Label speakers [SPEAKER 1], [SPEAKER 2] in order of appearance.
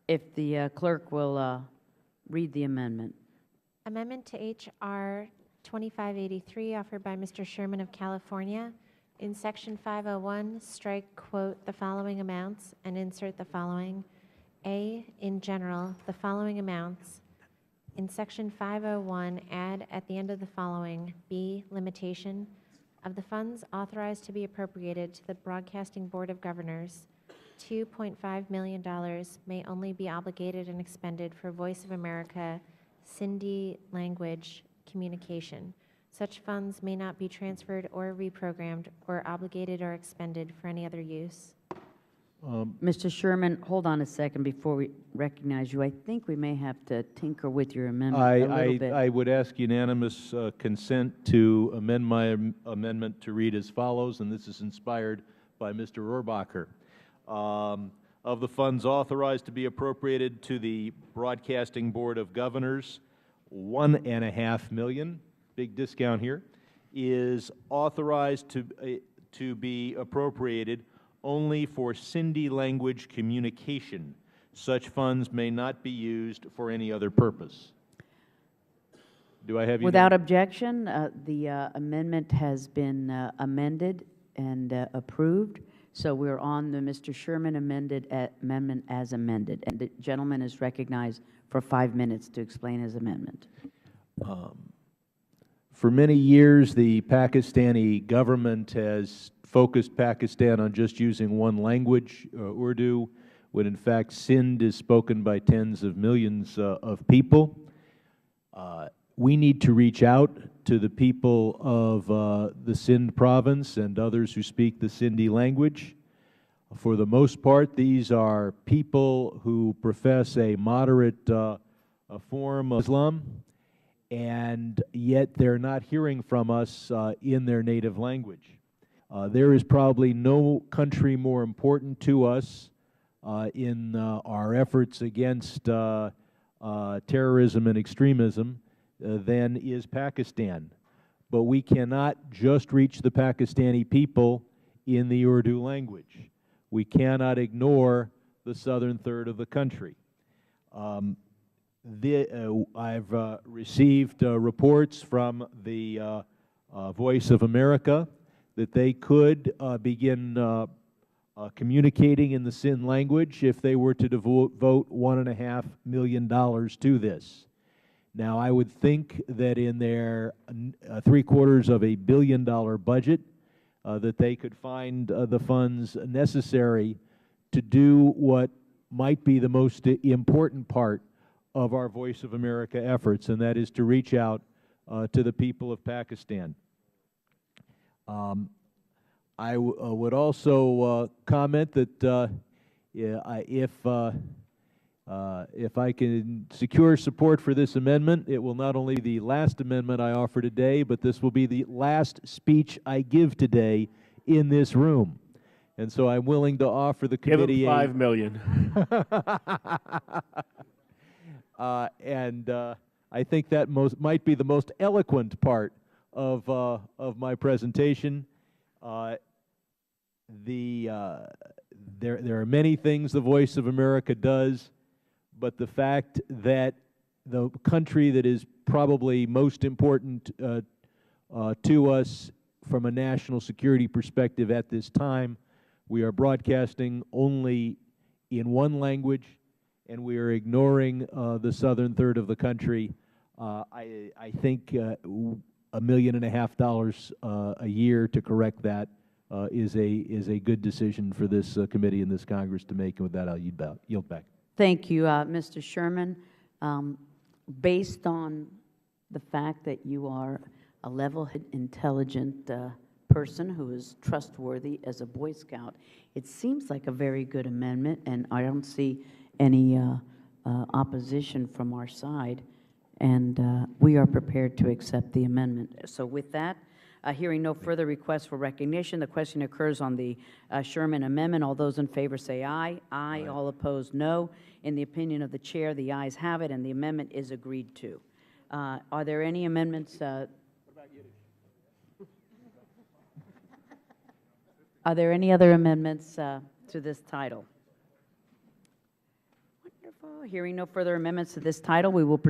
[SPEAKER 1] If the clerk will read the amendment.
[SPEAKER 2] Amendment to H.R. 2583 offered by Mr. Sherman of California. In Section 501, strike, quote, the following amounts and insert the following. A, in general, the following amounts. In Section 501, add at the end of the following. B, limitation. Of the funds authorized to be appropriated to the Broadcasting Board of Governors, $2.5 million may only be obligated and expended for Voice of America Sindhi language communication. Such funds may not be transferred or reprogrammed or obligated or expended for any other use.
[SPEAKER 1] Mr. Sherman, hold on a second before we recognize you. I think we may have to tinker with your amendment a little bit.
[SPEAKER 3] I would ask unanimous consent to amend my amendment to read as follows, and this is inspired by Mr. Rohrbacher. Of the funds authorized to be appropriated to the Broadcasting Board of Governors, $1.5 million, big discount here, is authorized to be appropriated only for Sindhi language communication. Such funds may not be used for any other purpose. Do I have you?
[SPEAKER 1] Without objection, the amendment has been amended and approved. So we're on the Mr. Sherman amendment as amended. And the gentleman is recognized for 5 minutes to explain his amendment.
[SPEAKER 3] For many years, the Pakistani government has focused Pakistan on just using one language, Urdu, when in fact Sindh is spoken by tens of millions of people. We need to reach out to the people of the Sindh province and others who speak the Sindhi language. For the most part, these are people who profess a moderate form of Islam, and yet they're not hearing from us in their native language. There is probably no country more important to us in our efforts against terrorism and extremism than is Pakistan. But we cannot just reach the Pakistani people in the Urdu language. We cannot ignore the southern third of the country. I've received reports from the Voice of America that they could begin communicating in the Sindh language if they were to devote $1.5 million to this. Now, I would think that in their $750 million budget, that they could find the funds necessary to do what might be the most important part of our Voice of America efforts, and that is to reach out to the people of Pakistan. I would also comment that if I can secure support for this amendment, it will not only be the last amendment I offer today, but this will be the last speech I give today in this room. And so I'm willing to offer the committee
[SPEAKER 4] Give him $5 million.
[SPEAKER 3] I think that might be the most eloquent part of my presentation. There are many things the Voice of America does, but the fact that the country that is probably most important to us from a national security perspective at this time, we are broadcasting only in one language, and we are ignoring the southern third of the country. I think $1.5 million a year to correct that is a good decision for this committee and this Congress to make. And with that, I'll yield back.
[SPEAKER 1] Thank you, Mr. Sherman. Based on the fact that you are a level-headed, intelligent person who is trustworthy as a Boy Scout, it seems like a very good amendment, and I don't see any opposition from our side, and we are prepared to accept the amendment. So with that, hearing no further requests for recognition, the question occurs on the Sherman amendment. All those in favor say aye. Aye. All opposed, no. In the opinion of the chair, the ayes have it, and the amendment is agreed to. Are there any amendments? What about Yiddish? Are there any other amendments to this title? Wonderful. Hearing no further amendments to this title, we will proceed